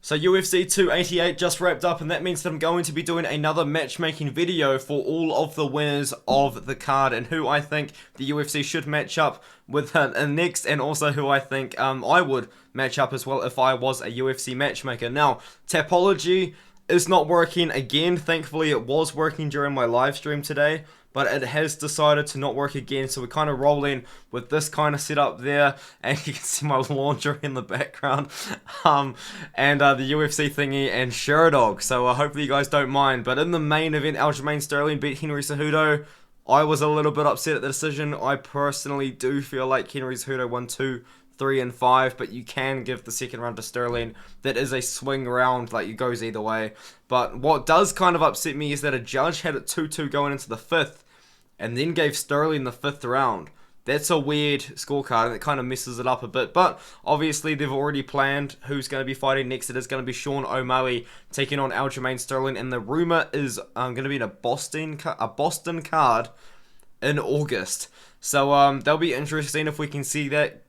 So UFC 288 just wrapped up, and that means that I'm going to be doing another matchmaking video for all of the winners of the card and who I think the UFC should match up with next, and also who I think I would match up as well if I was a UFC matchmaker. Now, Tapology is not working again. Thankfully, it was working during my live stream today, but it has decided to not work again, so we kind of roll in with this kind of setup there, and you can see my laundry in the background, and the UFC thingy and Sherdog, so hopefully you guys don't mind. But in the main event, Aljamain Sterling beat Henry Cejudo. I was a little bit upset at the decision. I personally do feel like Henry Cejudo won 2, 3, and 5, but you can give the second round to Sterling. That is a swing round, like it goes either way. But what does kind of upset me is that a judge had it 2-2 going into the 5th, and then gave Sterling the 5th round. That's a weird scorecard, and it kind of messes it up a bit. But obviously, they've already planned who's going to be fighting next. It is going to be Sean O'Malley taking on Aljamain Sterling, and the rumor is going to be in a Boston card in August. So that'll be interesting if we can see that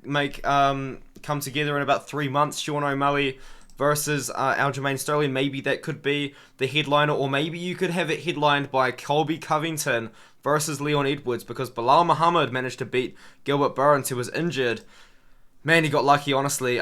come together in about 3 months. Sean O'Malley versus Aljamain Sterling. Maybe that could be the headliner, or maybe you could have it headlined by Colby Covington versus Leon Edwards, because Belal Muhammad managed to beat Gilbert Burns, who was injured. Man, he got lucky, honestly,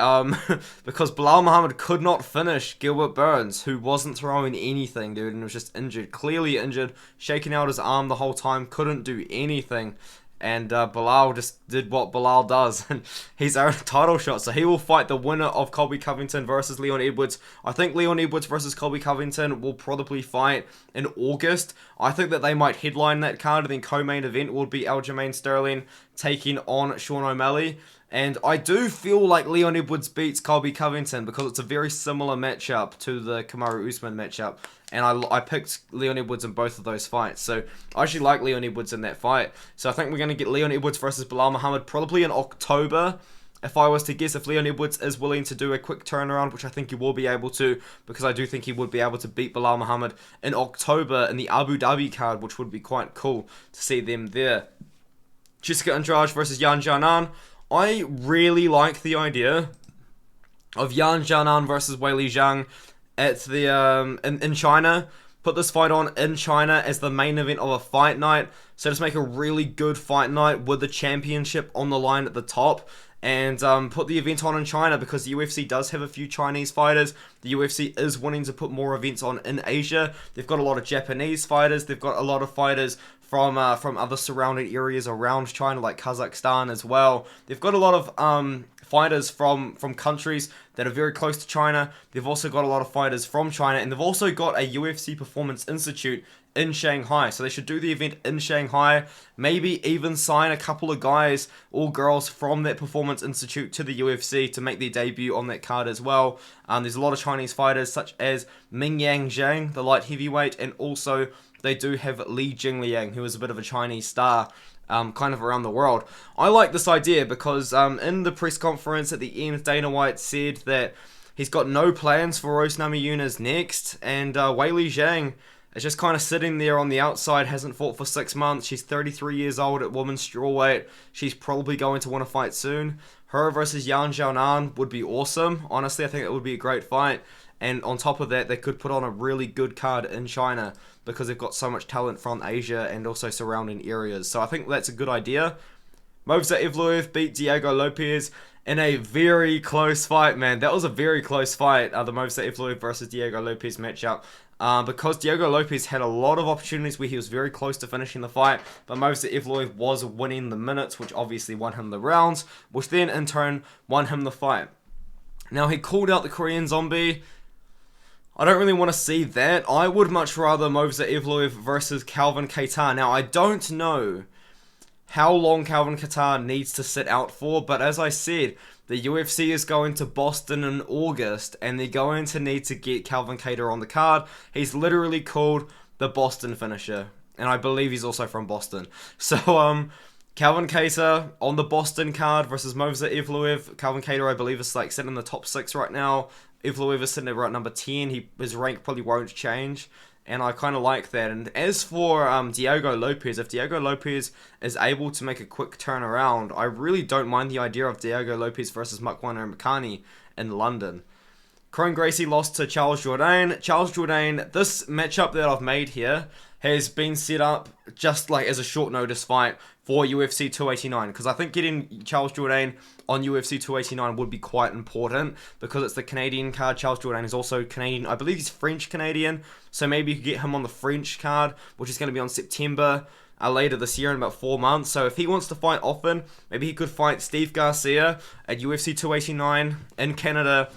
because Belal Muhammad could not finish Gilbert Burns, who wasn't throwing anything, dude, and was just injured, clearly injured, shaking out his arm the whole time, couldn't do anything. And Belal just did what Belal does, and he's earned a title shot. So he will fight the winner of Colby Covington versus Leon Edwards. I think Leon Edwards versus Colby Covington will probably fight in August. I think that they might headline that card, and then co-main event will be Aljamain Sterling taking on Sean O'Malley. And I do feel like Leon Edwards beats Colby Covington because it's a very similar matchup to the Kamaru Usman matchup. And I picked Leon Edwards in both of those fights. So I actually like Leon Edwards in that fight. So I think we're going to get Leon Edwards versus Belal Muhammad probably in October. If I was to guess, if Leon Edwards is willing to do a quick turnaround, which I think he will be able to, because I do think he would be able to beat Belal Muhammad in October in the Abu Dhabi card, which would be quite cool to see them there. Jessica Andrade versus Yan Xiaonan. I really like the idea of Yan Xiaonan versus Weili Zhang at the in China. Put this fight on in China as the main event of a fight night. So just make a really good fight night with the championship on the line at the top. And put the event on in China, because the UFC does have a few Chinese fighters. The UFC is wanting to put more events on in Asia. They've got a lot of Japanese fighters. They've got a lot of fighters from other surrounding areas around China, like Kazakhstan as well. They've got a lot of fighters from countries that are very close to China. They've also got a lot of fighters from China, and they've also got a UFC Performance Institute in Shanghai. So they should do the event in Shanghai, maybe even sign a couple of guys or girls from that Performance Institute to the UFC to make their debut on that card as well. There's a lot of Chinese fighters such as Mingyang Zhang, the light heavyweight, and also they do have Li Jingliang, who is a bit of a Chinese star kind of around the world. I like this idea because in the press conference at the end, Dana White said that he's got no plans for Rose Namajunas next, and Weili Zhang is just kind of sitting there on the outside, hasn't fought for 6 months. She's 33 years old at women's strawweight. She's probably going to want to fight soon. Her versus Yan Xiaonan would be awesome. Honestly, I think it would be a great fight. And on top of that, they could put on a really good card in China because they've got so much talent from Asia and also surrounding areas. So I think that's a good idea. Movsar Evloev beat Diego Lopez in a very close fight, man. That was a very close fight, the Movsar Evloev versus Diego Lopez matchup. Because Diego Lopez had a lot of opportunities where he was very close to finishing the fight, but Movsar Evloev was winning the minutes, which obviously won him the rounds, which then in turn won him the fight. Now, he called out the Korean Zombie. I don't really want to see that. I would much rather Movsar Evloev versus Calvin Kattar. Now, I don't know how long Calvin Kattar needs to sit out for, but as I said, the UFC is going to Boston in August, and they're going to need to get Calvin Kattar on the card. He's literally called the Boston finisher, and I believe he's also from Boston. So, Calvin Kattar on the Boston card versus Movsar Evloev. Calvin Kattar, I believe, is like sitting in the top 6 right now. Evloev is sitting at number 10. His rank probably won't change, and I kind of like that. And as for Diego Lopez, if Diego Lopez is able to make a quick turnaround, I really don't mind the idea of Diego Lopez versus Mukwan Makani in London. Kron Gracie lost to Charles Jourdain. Charles Jourdain, this matchup that I've made here has been set up just like as a short notice fight for UFC 289, because I think getting Charles Jourdain on UFC 289 would be quite important, because it's the Canadian card. Charles Jourdain is also Canadian. I believe he's French-Canadian, so maybe you could get him on the French card, which is going to be on September later this year in about 4 months. So if he wants to fight often, maybe he could fight Steve Garcia at UFC 289 in Canada.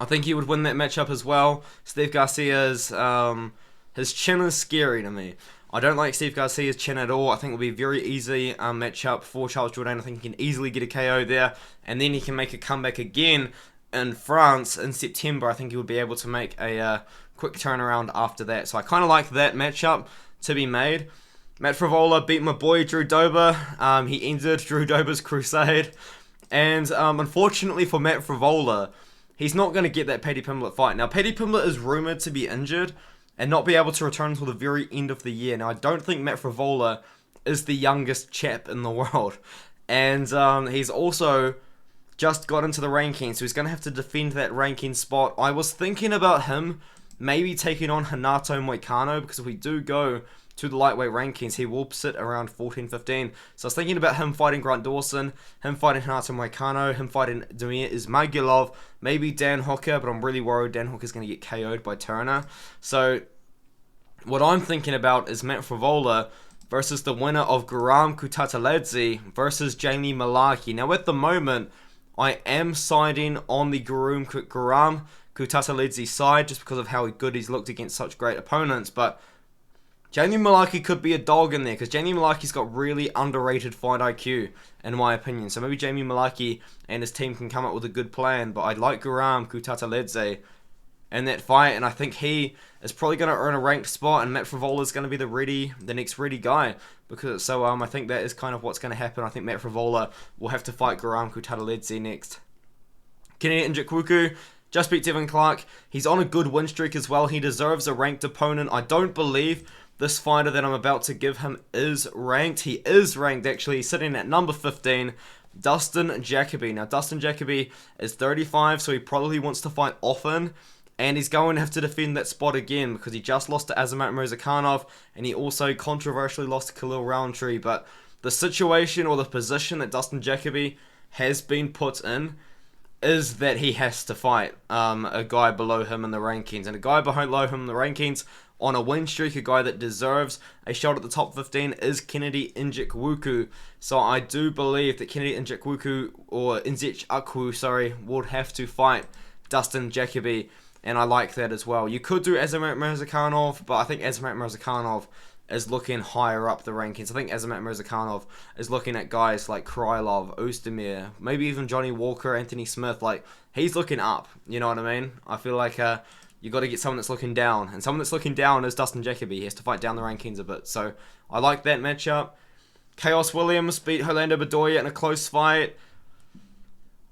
I think he would win that matchup as well. Steve Garcia's his chin is scary to me. I don't like Steve Garcia's chin at all. I think it will be a very easy matchup for Charles Jourdain. I think he can easily get a KO there, and then he can make a comeback again in France in September. I think he would be able to make a quick turnaround after that. So I kind of like that matchup to be made. Matt Frivola beat my boy Drew Dober. He ended Drew Dober's crusade. And unfortunately for Matt Frivola, he's not going to get that Paddy Pimblett fight. Now, Paddy Pimblett is rumoured to be injured and not be able to return until the very end of the year. Now, I don't think Matt Frivola is the youngest chap in the world. And he's also just got into the rankings, so he's going to have to defend that ranking spot. I was thinking about him maybe taking on Renato Moicano, because if we do go to the lightweight rankings, he will sit around 14-15. So I was thinking about him fighting Grant Dawson, him fighting Renato Moicano, him fighting Damir Ismagulov, maybe Dan Hooker, but I'm really worried Dan Hooker's going to get KO'd by Turner. So what I'm thinking about is Matt Frivola versus the winner of Guram Kutateladze versus Jamie Malaki. Now at the moment, I am siding on the Guram Kutateladze side just because of how good he's looked against such great opponents, but Jamie Malaki could be a dog in there, because Jamie Malaki's got really underrated fight IQ, in my opinion. So maybe Jamie Malaki and his team can come up with a good plan, but I'd like Guram Kutateladze in that fight, and I think he is probably going to earn a ranked spot, and Matt Frivola is going to be the next ready guy. Because I think that is kind of what's going to happen. I think Matt Frivola will have to fight Guram Kutateladze next. Kennedy Nzechukwu just beat Devin Clark. He's on a good win streak as well. He deserves a ranked opponent. I don't believe this fighter that I'm about to give him is ranked. He is ranked, actually. He's sitting at number 15, Dustin Jacoby. Now, Dustin Jacoby is 35, so he probably wants to fight often. And he's going to have to defend that spot again, because he just lost to Azamat Murzakanov, and he also controversially lost to Khalil Roundtree. But the situation or the position that Dustin Jacoby has been put in is that he has to fight a guy below him in the rankings. And a guy below him in the rankings on a win streak, a guy that deserves a shot at the top 15, is Kennedy Nzechukwu. So I do believe that Kennedy Nzechukwu, would have to fight Dustin Jacoby, and I like that as well. You could do Azamat Murzakanov, but I think Azamat Murzakanov is looking higher up the rankings. I think Azamat Murzakanov is looking at guys like Krylov, Ozdemir, maybe even Johnny Walker, Anthony Smith. Like, he's looking up, you know what I mean? I feel like you got to get someone that's looking down, and someone that's looking down is Dustin Jacoby. He has to fight down the rankings a bit, so I like that matchup. Chaos Williams beat Orlando Bedoya in a close fight.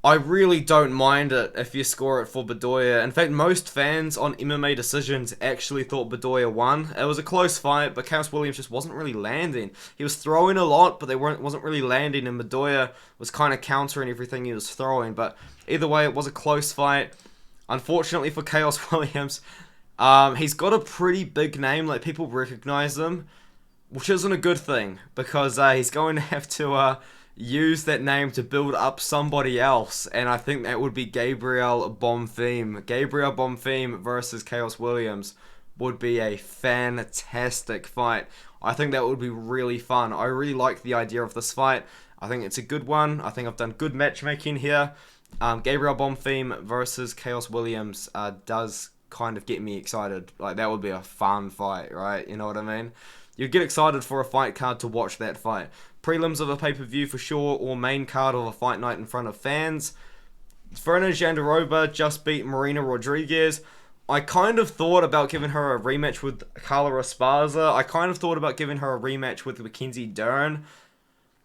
I really don't mind it if you score it for Bedoya. In fact, most fans on MMA Decisions actually thought Bedoya won. It was a close fight, but Chaos Williams just wasn't really landing. He was throwing a lot, but they wasn't really landing, and Bedoya was kind of countering everything he was throwing. But either way, it was a close fight. Unfortunately for Chaos Williams, he's got a pretty big name. Like, people recognize him, which isn't a good thing, because he's going to have to use that name to build up somebody else, and I think that would be Gabriel Bonfim. Gabriel Bonfim versus Chaos Williams would be a fantastic fight. I think that would be really fun. I really like the idea of this fight. I think it's a good one. I think I've done good matchmaking here. Gabriel Bonfim versus Chaos Williams does kind of get me excited. Like, that would be a fun fight, right? You know what I mean? You'd get excited for a fight card to watch that fight. Prelims of a pay-per-view for sure, or main card of a fight night in front of fans. Verna Jandiroba just beat Marina Rodriguez. I kind of thought about giving her a rematch with Carla Esparza. I kind of thought about giving her a rematch with Mackenzie Dern.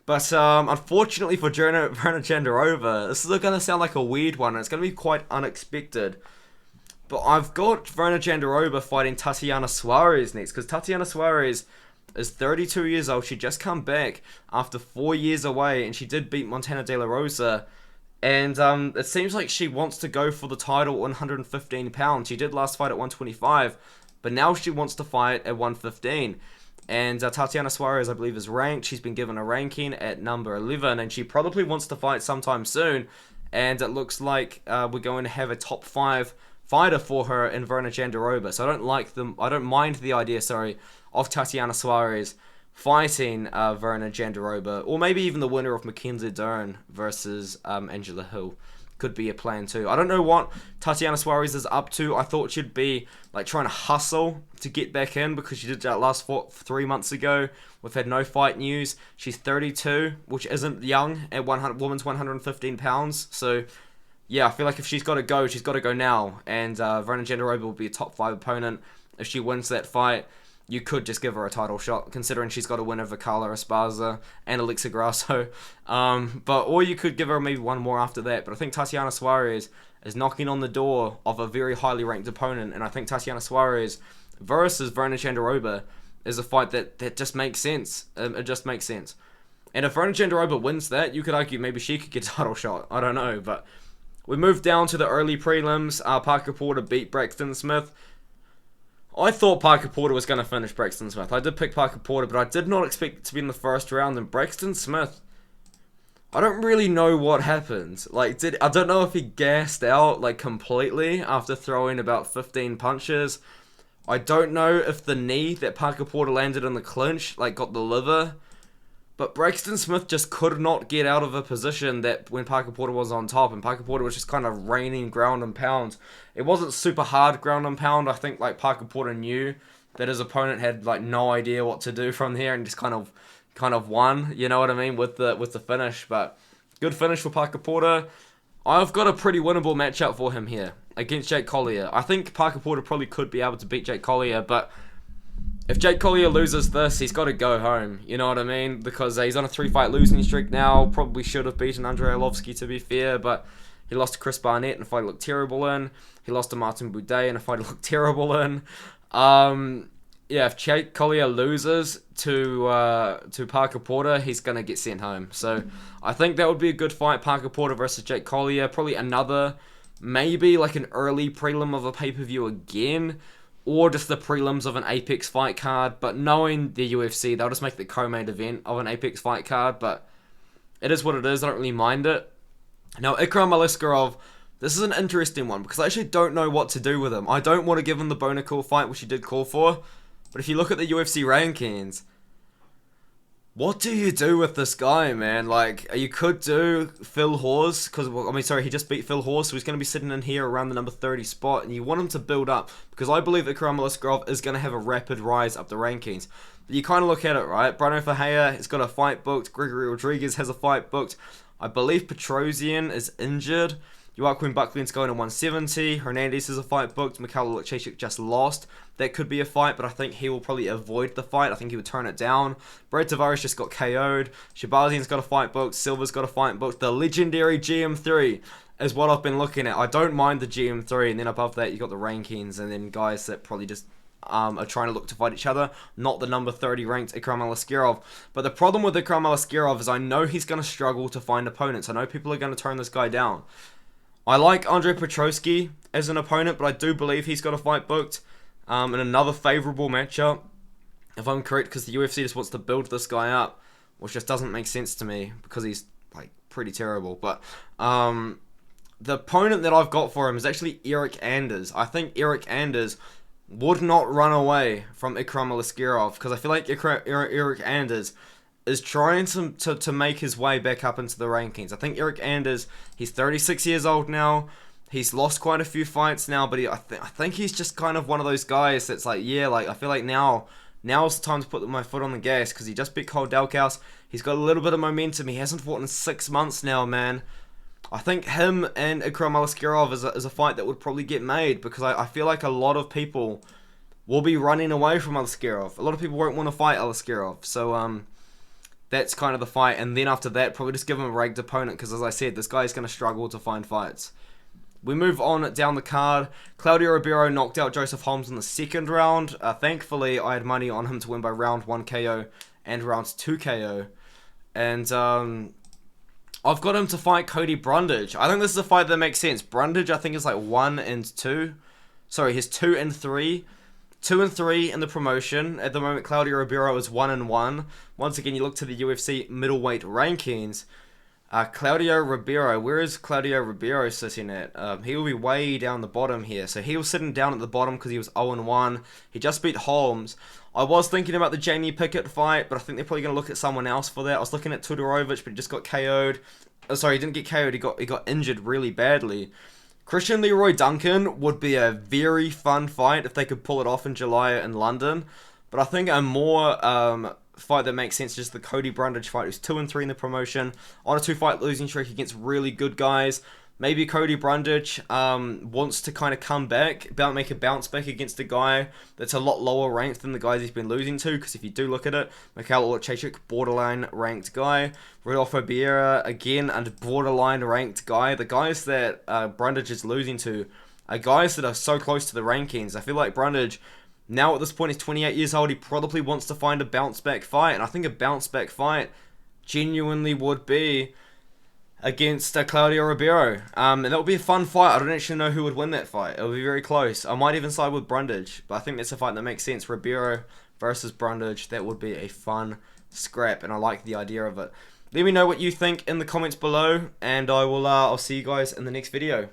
But unfortunately for Verna Jandiroba, this is going to sound like a weird one, and it's going to be quite unexpected. But I've got Verna Jandiroba fighting Tatiana Suarez next, because Tatiana Suarez is 32 years old. She just come back after 4 years away, and she did beat Montana De La Rosa And it seems like she wants to go for the title at 115 pounds. She did last fight at 125, but now she wants to fight at 115. And Tatiana Suarez, I believe, is ranked. She's been given a ranking at number 11, and she probably wants to fight sometime soon. And it looks like we're going to have a top 5 fighter for her in Virna Jandiroba. So I don't mind the idea, of Tatiana Suarez fighting Virna Jandiroba, or maybe even the winner of Mackenzie Dern versus Angela Hill. Could be a plan too. I don't know what Tatiana Suarez is up to. I thought she'd be like trying to hustle to get back in, because she did that last 3 months ago. We've had no fight news. She's 32, which isn't young at women's 115 pounds. So yeah, I feel like if she's got to go now. And Virna Jandiroba will be a top 5 opponent. If she wins that fight, you could just give her a title shot, considering she's got a win over Carla Esparza and Alexa Grasso. Or you could give her maybe one more after that. But I think Tatiana Suarez is knocking on the door of a very highly ranked opponent. And I think Tatiana Suarez versus Virna Jandiroba is a fight that just makes sense. It just makes sense. And if Virna Jandiroba wins that, you could argue maybe she could get a title shot. I don't know. But we moved down to the early prelims. Parker Porter beat Braxton Smith. I thought Parker Porter was going to finish Braxton Smith. I did pick Parker Porter, but I did not expect it to be in the first round. And Braxton Smith, I don't really know what happened. I don't know if he gassed out completely after throwing about 15 punches. I don't know if the knee that Parker Porter landed in the clinch got the liver. But Braxton Smith just could not get out of a position that when Parker Porter was on top, and Parker Porter was just kind of raining ground and pound. It wasn't super hard ground and pound. I think Parker Porter knew that his opponent had no idea what to do from there, and just kind of won. You know what I mean, with the finish. But good finish for Parker Porter. I've got a pretty winnable matchup for him here against Jake Collier. I think Parker Porter probably could be able to beat Jake Collier, but if Jake Collier loses this, he's got to go home, you know what I mean? Because he's on a 3-fight losing streak now. Probably should have beaten Andrei Arlovski, to be fair, but he lost to Chris Barnett in a fight he looked terrible in. He lost to Martin Buday in a fight he looked terrible in. If Jake Collier loses to Parker Porter, he's going to get sent home. So I think that would be a good fight, Parker Porter versus Jake Collier. Probably another, maybe an early prelim of a pay-per-view again, or just the prelims of an Apex fight card. But knowing the UFC, they'll just make the co-main event of an Apex fight card. But it is what it is. I don't really mind it. Now, Ikram Aliskerov, this is an interesting one, because I actually don't know what to do with him. I don't want to give him the Bonacore fight, which he did call for. But if you look at the UFC rankings, what do you do with this guy, man? You could do Phil Hawes, because, he just beat Phil Hawes, so he's going to be sitting in here around the number 30 spot, and you want him to build up, because I believe Ikram Aliskerov is going to have a rapid rise up the rankings. But you kind of look at it, right? Bruno Ferreira has got a fight booked, Gregory Rodriguez has a fight booked, I believe Petrosian is injured, Joaquin Buckland's going to 170, Hernandez has a fight booked, Mikhail Lukashchik just lost. That could be a fight, but I think he will probably avoid the fight. I think he would turn it down. Brad Tavares just got KO'd. Shabazian's got a fight booked. Silva's got a fight booked. The legendary GM3 is what I've been looking at. I don't mind the GM3, and then above that you got the rankings, and then guys that probably just are trying to look to fight each other, not the number 30 ranked Ikram Aliskerov. But the problem with Ikram Aliskerov is I know he's going to struggle to find opponents. I know people are going to turn this guy down. I like Andrei Petroski as an opponent, but I do believe he's got a fight booked. In another favourable matchup, if I'm correct, because the UFC just wants to build this guy up, which just doesn't make sense to me, because he's pretty terrible. But the opponent that I've got for him is actually Eric Anders. I think Eric Anders would not run away from Ikram Aliskerov, because I feel like Eric Anders is trying to make his way back up into the rankings. I think Eric Anders, he's 36 years old now. He's lost quite a few fights now, but I think he's just kind of one of those guys that's I feel like now's the time to put my foot on the gas, because he just beat Cole Dalkaus. He's got a little bit of momentum. He hasn't fought in 6 months now, man. I think him and Ikram Aliskerov is a fight that would probably get made, because I feel like a lot of people will be running away from Aliskerov. A lot of people won't want to fight Aliskerov. So, that's kind of the fight. And then after that, probably just give him a ranked opponent, because as I said, this guy's going to struggle to find fights. We move on down the card. Claudio Ribeiro knocked out Joseph Holmes in the second round. Thankfully, I had money on him to win by round 1 KO and round 2 KO. And I've got him to fight Cody Brundage. I think this is a fight that makes sense. Brundage, I think, is like 1-2. Sorry, he's 2-3. 2-3 in the promotion. At the moment, Claudio Ribeiro is 1-1. Once again, you look to the UFC middleweight rankings. Claudio Ribeiro, where is Claudio Ribeiro sitting at? He will be way down the bottom here. So he was sitting down at the bottom because he was 0-1. He just beat Holmes. I was thinking about the Jamie Pickett fight, but I think they're probably going to look at someone else for that. I was looking at Todorovic, but he just got KO'd. Oh, sorry, he didn't get KO'd. He got injured really badly. Christian Leroy Duncan would be a very fun fight if they could pull it off in July in London. But I think a more fight that makes sense is just the Cody Brundage fight, who's 2-3 in the promotion, on a 2-fight losing streak against really good guys. Maybe Cody Brundage wants to kind of come back, make a bounce back against a guy that's a lot lower ranked than the guys he's been losing to. Because if you do look at it, Mikhail Orchachik, borderline ranked guy. Rodolfo Vieira, again, a borderline ranked guy. The guys that Brundage is losing to are guys that are so close to the rankings. I feel like Brundage, now at this point, he's 28 years old. He probably wants to find a bounce back fight. And I think a bounce back fight genuinely would be against Claudio Ribeiro. And that would be a fun fight. I don't actually know who would win that fight. It would be very close. I might even side with Brundage, but I think that's a fight that makes sense. Ribeiro versus Brundage. That would be a fun scrap, and I like the idea of it. Let me know what you think in the comments below, and I'll see you guys in the next video.